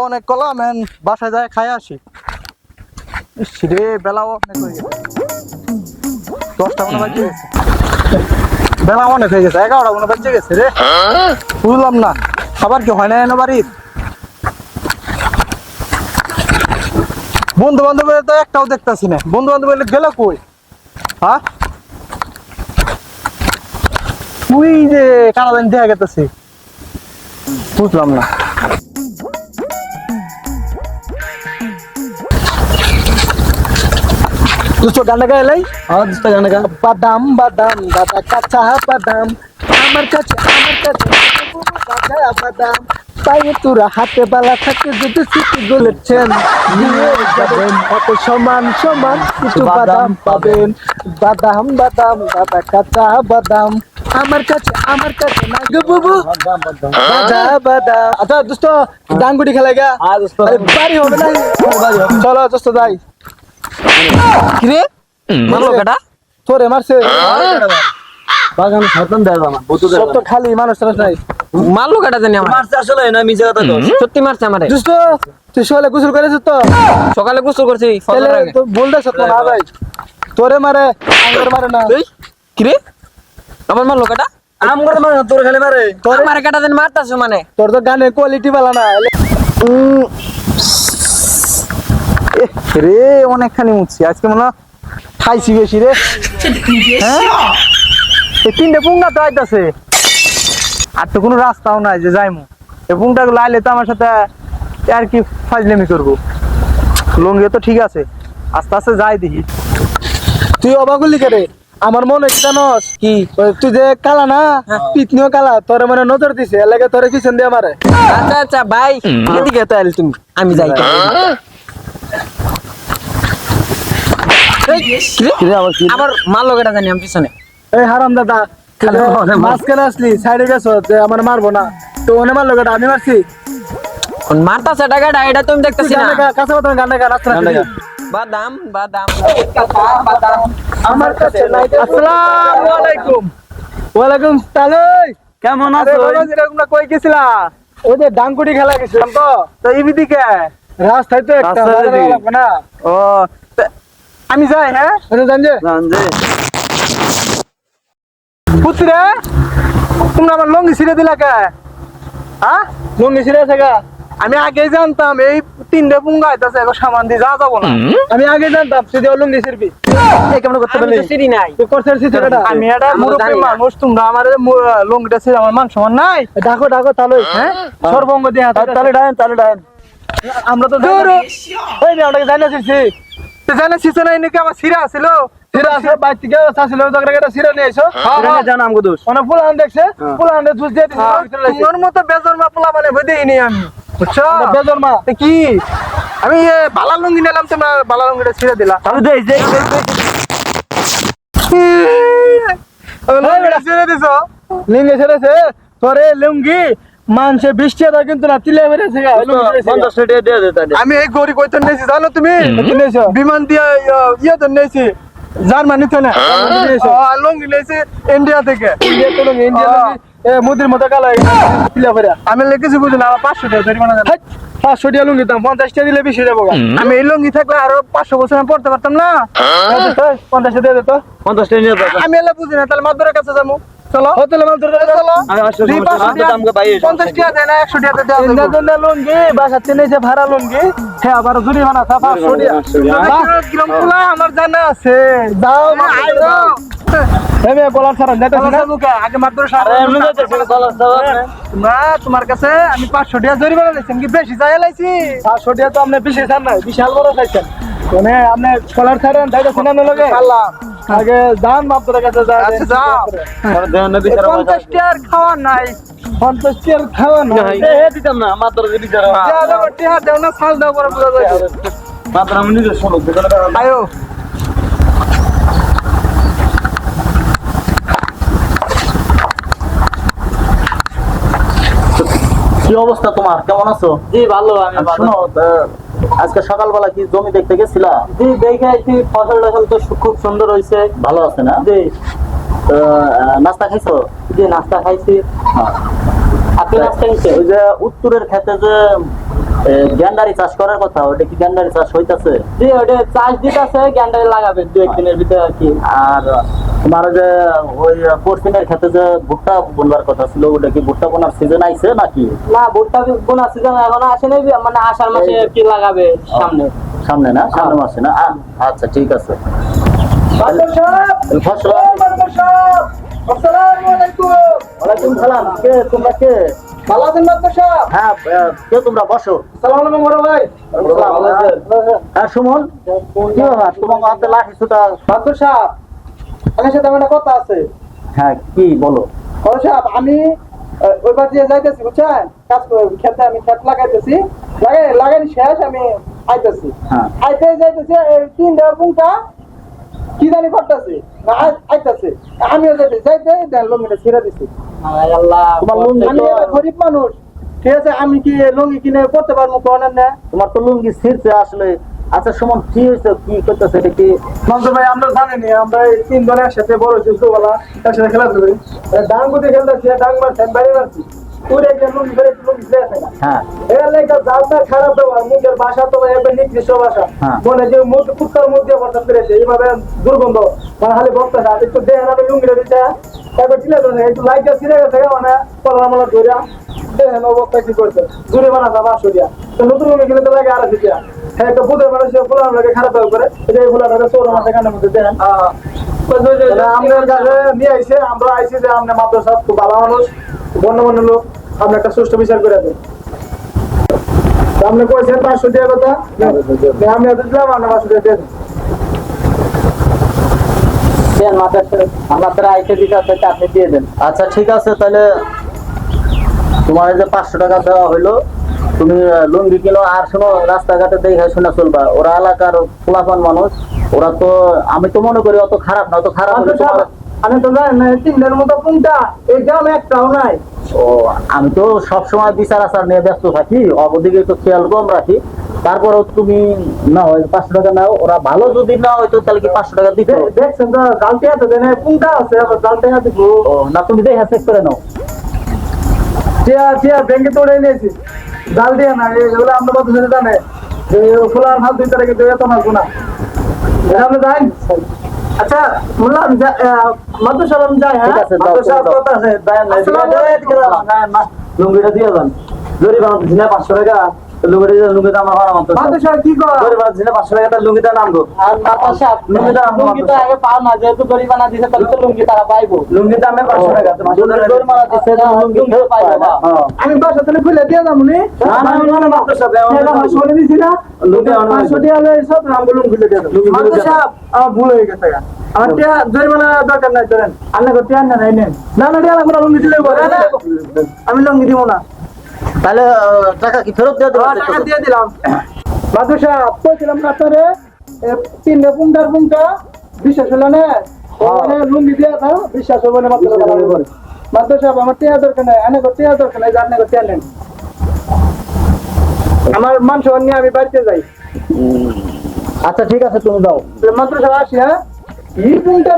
অনেক column N বাসায় যায় খাই আসি। রে বেলাও অনেক হয়ে গেছে, 10টা মনে বাজে গেছে, বেলা অনেক হয়ে গেছে, 11টা মনে বাজে গেছে রে। বুঝলাম না খাবার কি হয় না এনে বাড়ির? বন্ধু বান্ধব তো একটাও দেখতেছি না, বন্ধু বান্ধব গেল কই? হ্যাঁ তুই যে কারা জানি দেখা গেতেছে, বুঝলাম না। দুটো গানে গাইলাই, দুটো গানে গা। বাদাম বাদাম দাদা কাঁচা বাদাম, আমার কাছে কাঁচা বাদাম, তাই তোরা হাতে বালা থাকে যদি সিটি বলেছেন নিয়ে যাবেন, কত সমান সমান কিছু বাদাম পাবেন। বাদাম বাদাম দাদা কাঁচা বাদাম, আমার কাছে না গো বাবু বাদাম বাদাম। আচ্ছা দোস্ত ডাঙ্গুটি খেলে গা, বাড়ি হবে না? চলো দোস্ত যাই। কিরে মারলো কাটা তোরে মারছে? বাগান শয়তান দেয় না, বুতু দেয় সব তো খালি মানুষ নাই। মারলো কাটা জানি আমার মারছে আসলে না, মিছে কথা কস। সত্যি মারছে আমারে। দোস্ত তুই সকালে গোসল করেছিস তো? সকালে গোসল করছি ফজর আগে। তো বলতে সত্য না ভাই, তোরে মারে আমার মারে না। এই কিরে আমার মারলো কাটা? আমগরে মানে তোর খালি মারে। তোর মারে কাটা দেন মারতাছ মানে? তোর তো গানের কোয়ালিটি ভালো না রে। অনেকখানি মুছছি আজকে, মনে খাইছি বেশি রে। হ্যাঁ এই 3টে পুঙ্গা তো আইতাছে, আর তো কোনো রাস্তাও নাই যে যাইমু। এই পুংটা লাইলে তো আমার সাথে আর কি ফাজলামি করবো। লঙ্গি তো ঠিক আছে, আস্তে আস্তে যাই দেখি। তুই অবাক হলি কে রে? আমার মনে কি জানস কি, তুই যে কালা না, পিতনিও কালা, তোরে মানে নজর দিছে এলাকা, তোরে পিছন দিয়ে মারে। আচ্ছা আচ্ছা ভাই এদিকে তো আইল তুমি, আমি যাই। আবার মারলো কাটা জানি আমি পিছনে। এই হারাম দাদা, মাঝখানে আসলি সাইডে গেছো যে আমার মারবো না, তো ওনে মারলো কেটা? আমি মারছি? মারতাছে টাকাটা, এটা তুমি দেখতেছি না? কাছে বাদাম গান্ডা গা রাস্তা বাদাম বাদাম আমার কাছে নাই। আসসালামু আলাইকুম। ওয়ালাইকুম সালাম। কেমন আরে আছো? বাবা তোমরা কই গেছিলা? ওই যে ডাঙ্গুটি খেলা গেছিলাম তো। তো এই দিকে রাস্তায় তো একটা লাগবে না। ও আমি যাই। হ্যাঁ জান যে পুত্রে, তোমরা আমার লঙ্গি ছিঁড়ে দিলা কে? হ্যাঁ লঙ্গি ছিঁড়ে আছে গা? আমি আগে জানতাম এই 3টে পুঙ্গা আইতাছে, এখন সামান দিয়ে যা যাবো না। আমি আগে জানতাম তুই লঙ্গি ছিড়বি। এই কেমন করতে পারলি? সিঁড়ি নাই তুই করছিস সেটা? আমি এটা মুরব্বী মানুষ, তোমরা আমার লঙ্গিটা ছিঁড়ে আমার মান সম্মান নাই। ডাকো ডাকো তাহলে। হ্যাঁ সর্বঙ্গ দিয়ে তাহলে ডায়েন। আমরা তো ওই আমরা জানা ছিড়ছি, জানা ছিড়ছে না, নাকি আমার ছিঁড়া ছিল। ছিঁড়া আছে বাইর থেকে আসছিল, ছিঁড়া নিয়ে এসো। জানা আমগো দোষ। অনেক পোলাহান দেখছে, পোলাহানে জুস দিয়ে দিছে। তোমার মতো বেজন্মা পোলা মানে দেইনি আমি, বুঝছো? বেজন্মা কি আমি বালা লুঙ্গি নিলাম, তোমরা বালা লুঙ্গিটা ছিঁড়ে দিলা। আমি দেই দেই ছিঁড়ে দিছো লিঙ্গে ছেড়েছে তোরে লুঙ্গি মানছে 20 টাকা কিন্তু না, তিলে বেড়েছে। 50 টাকা দিয়ে দে তাহলে। আমি এই গড়ি কইতে নিয়েছি জানো তুমি? বিমান দিয়ে ইয়ে তো নিয়েছি, জার্মানি তো না, লুঙ্গি নিয়েছি ইন্ডিয়া থেকে। ইন্ডিয়া মোদির মতো কালো আমি লিখেছি, বুঝলি আমার 500 টাকা ধরি। 500 টাকা লুঙ্গি দাম, 50 টাকা দিলে বেশি যাবো। আমি এই লুঙ্গি থাকলে আরো 500 বছর আমি পড়তে পারতাম না। 50 টাকা দিয়ে দিত। 50 টাকা নিয়ে যাও। আমি এলা বুঝি না, তাহলে মাদুরের কাছে যাবো। চলো হোটেলে মাদুরের কাছে চলো। আমি 500 টাকা আমগো ভাই 50 টাকা দেয় না, 100 টাকা দেয়। ইন্ডিয়ার জন্য লুঙ্গি বাসাতে নিয়েছে, ভাড়া লুঙ্গি। হ্যাঁ আবার জরিমানা 500 টাকা। কিরম খোলা আমার জানা আছে। যাও বলার ছাড়া আগে মাত্র তোমার কাছে আমি 500 টাকা জরিমানা দিচ্ছেন, কি বেশি যাই লাইছি? 500 টাকা তো আপনি বেশি চান নাই, বিশাল বড় চাইছেন। মানে আপনি কলার ছাড়েন তাই সিনেমা লগে আগে যান মাত্র কাছে যাও। 50 টাকার খাওয়া নাই, 50 টাকার খাওয়া নাই দিতাম না, মাত্র বিচার টাকা দেও না, সাল দাও পরে বুঝা যায়। মাত্র আমি নিজে শুনো আয়ো কি অবস্থা তোমার? কেমন আছো? জি ভালো। আমি শোনো, আজকে সকালবেলা কি জমি দেখতে গেছিলা? জি দেখে আইছি, ফসল টসল তো খুব সুন্দর হয়েছে। ভালো আছে না? জি নাস্তা খাইছো? জি নাস্তা খাইছি। আপনি নাস্তা খাইছেন? ওই যে উত্তরের খেতে যে গ্যান্ডারি চাষ করার কথা, ওটা কি গ্যান্ডারি চাষ হইতাছে? জি ওটা চাষ দিতেছে, গ্যান্ডারি লাগাবে 2-1 দিনের ভিতরে আর কি। আর তোমার ওই যে ওই পশ্চিমের ক্ষেত্রে যে ভুট্টা বুনবার কথা ছিল, ওটা কি ভুট্টা বোনার সিজন আইছে নাকি? না ভুট্টা বোনার সিজন এখন আসে নাই, মানে আষাঢ় মাসে আর কি লাগাবে সামনে। সামনে না, সামনে মাসে না? আচ্ছা ঠিক আছে। মাস্টার সাহেব, ফসল মাস্টার সাহেব, আসসালামু আলাইকুম। ওয়ালাইকুম সালাম। কে তোমরা, কে? ভালো আছেন মাস্টার সাহেব? হ্যাঁ, কে তোমরা? বসো। আসসালামু আলাইকুম বড় ভাই। হ্যাঁ সুমন, কি ব্যাপার তোমার হাতে লাঠি ছুটা? মাস্টার সাহেব, আমার সাথে আমার একটা কথা আছে। হ্যাঁ কি বলো? বড় সাহেব, আমি ওইবার দিয়ে যাইতেছি বুঝছেন, কাজ খেতে, আমি খেত লাগাইতেছি, লাগাইনি শেষ, আমি আইতেছি, হ্যাঁ। আইতে যাইতেছি, এই 3টা পুংটা কি জানি করতেছি, আইতেছি, আমিও যাইতে দেন লঙ্গিটা ছিঁড়ে দিছি। হায় আল্লাহ, তোমার লুঙ্গি আমি তো, একটা গরিব মানুষ, ঠিক আছে, আমি কি লঙ্গি কিনে করতে পারবো কোন না? তোমার তো লুঙ্গি ছিঁড়ছে আসলে। আচ্ছা সুমন, কি হয়েছে, কি করতেছে এটা? কি মামদুর ভাই, আমরা জানেনি, আমরা এই 3 জন একসাথে বড় হয়েছি, ছোটবেলা একসাথে খেলাধুলা করি, ডাং গুটি খেলতেছি, ডাং মারছেন, বাইরে মারছি, পুরো একটা লুঙ্গি ধরে লুঙ্গি ছিঁড়ে আছে না। হ্যাঁ এর লাইগা জালটা খারাপ ব্যবহার, মুখের ভাষা তো একবার নিকৃষ্ট ভাষা, হ্যাঁ। মনে যে মুখ কুত্তার মুখ দিয়ে বসা পেরেছে, এইভাবে দুর্গন্ধ, মানে খালি বক্তা সাথে একটু দেহ না লুঙ্গিটা দিচ্ছে, একবার ছিলে ধরে একটু লাইটটা ছিঁড়ে গেছে, মানে কলা মালা ধরিয়া দেহেন অবস্থা কি করছে, জুড়ে বানাতে 500 দিয়া, তো নতুন লুঙ্গি কিনে তো লাগে 250 দিয়া। হ্যাঁ, একটা বুধের মানুষ ফুলার লাগে খারাপ ব্যবহার করে, এই যে ফুলাটাকে 14 মাসে কানের মধ্যে দেন। আমাদের কাছে নিয়ে আইছে, আমরা আইছি যে আপনি মাদ্রাসা খুব ভালো মানুষ, বন্য লোক, আপনি একটা সুষ্ঠু বিচার করে দেন। আপনি কইছেন 500 টাকা কথা, আমি এত দিলাম, আপনি 500 টাকা দেন। দেন মাথাটা আমরা তো আইতে দিতে আছে, আপনি দিয়ে দেন। আচ্ছা ঠিক আছে, তাহলে তোমার এই যে 500 টাকা দেওয়া হইলো, তুমি লুঙ্গি কিনো। আর শোনো, রাস্তাঘাটে দেখে শুনে চলবা, ওরা এলাকার পোলাপান মানুষ, ওরা তো, আমি তো মনে করি অত খারাপ না, অত খারাপ হলে তোমার- আমি তো জানেন না, 3 মতো কোনটা এই গ্রামে একটাও নাই। ও, আমি তো সবসময় বিচার আচার নিয়ে ব্যস্ত থাকি, অবদিকে একটু খেয়াল কম রাখি। তারপরেও তুমি না হয় 500 টাকা নাও, ওরা ভালো যদি না হয়তো তাহলে কি 500 টাকা দিতে? দেখছেন তো, জালতে এত দেন, কোনটা আছে, আবার জালতে এত দিব। ও না, তুমি দেখে চেক করে নাও। চেয়ার ব্যাংকে তোড়ে নিয়েছি, জাল দিয়ে না, এগুলো আমরা কত জনে জানে যে ফুলার হাত দিতে রেখে দেবে, তোমার গুণা, এটা আপনি জানেন। আচ্ছা বললাম, মাদ্রাসা আমি যাই। হ্যাঁ, ঠিক আছে, দাও, মাদ্রাসা দাও। কথা আছে, লুঙ্গিটা দিয়ে দেন, জরি বানাতে দিলে 500 টাকা, লুঙ্গিটা আমার হারাম তো। মাদ্রাসা কি কর, জরি বানাতে দিলে 500 টাকা, তার লুঙ্গিটা নামবো। আর মাথা সাপ লুঙ্গিটা লুঙ্গি তো আগে পাও না, যেহেতু গরিবানা দিছে তাহলে তো লুঙ্গি তারা পাইবো। লুঙ্গিটা আমি 500 টাকা, তোমার জরিমানা দিচ্ছে, লুঙ্গি ফেরত পায় না। হ্যাঁ। আমি বাসা থেকে খুলে দিয়ে যাবো নি, না, মাদ্রাসা দেওয়া শুনে দিছি না, লুঙ্গি 500 টাকা লয়ে সব আমগুলো খুলে দিয়ে দেবো। মাদ্রাসা আমার ভুল হয়ে গেছে, আমার টিয়া জরিমানা দরকার নাই, ধরেন আল্লাহ করতে আন না, নাই নেন না, টিয়া লাগবে না, লুঙ্গি দিলে আমি লুঙ্গি দিব না। তাহলে টাকা কি ফেরত দিয়ে দেবো? টাকা দিয়ে দিলাম। মাদ্রাসা কইছিলাম না আপনারে, 3 পুংটা বিশ্বাস হলো না, মানে লুঙ্গি দিয়ে দাও, বিশ্বাস হবে না। মাদ্রাসা আমার টিয়া দরকার নাই, আনে করতে দরকার নাই, জানে করতে আনেন, আমার মান সম্মান নিয়ে আমি বাড়িতে যাই। আচ্ছা ঠিক আছে, তুমি দাও। মাদ্রাসা আসি। হ্যাঁ, এই পুংটা